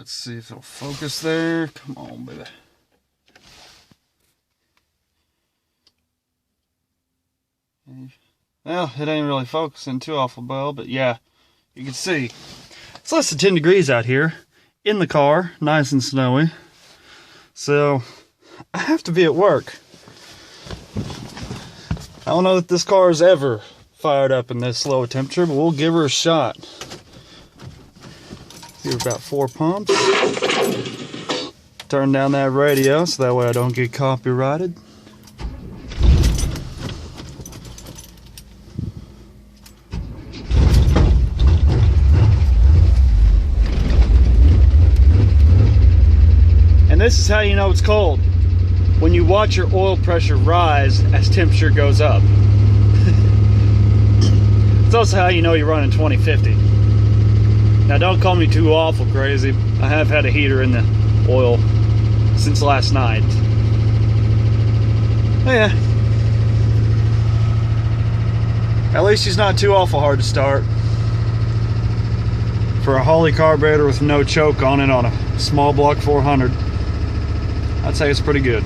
Let's see if it'll focus there. Come on, baby. Well, it ain't really focusing too awful well, but yeah, you can see. It's less than 10 degrees out here in the car, nice and snowy. So, I have to be at work. I don't know that this car is ever fired up in this low temperature, but we'll give her a shot. Give her about 4 pumps. Turn down that radio so that way I don't get copyrighted. And this is how you know it's cold. When you watch your oil pressure rise as temperature goes up. It's also how you know you're running 2050. Now don't call me too awful crazy. I have had a heater in the oil since last night. Oh yeah. At least she's not too awful hard to start. For a Holley carburetor with no choke on it on a small block 400, I'd say it's pretty good.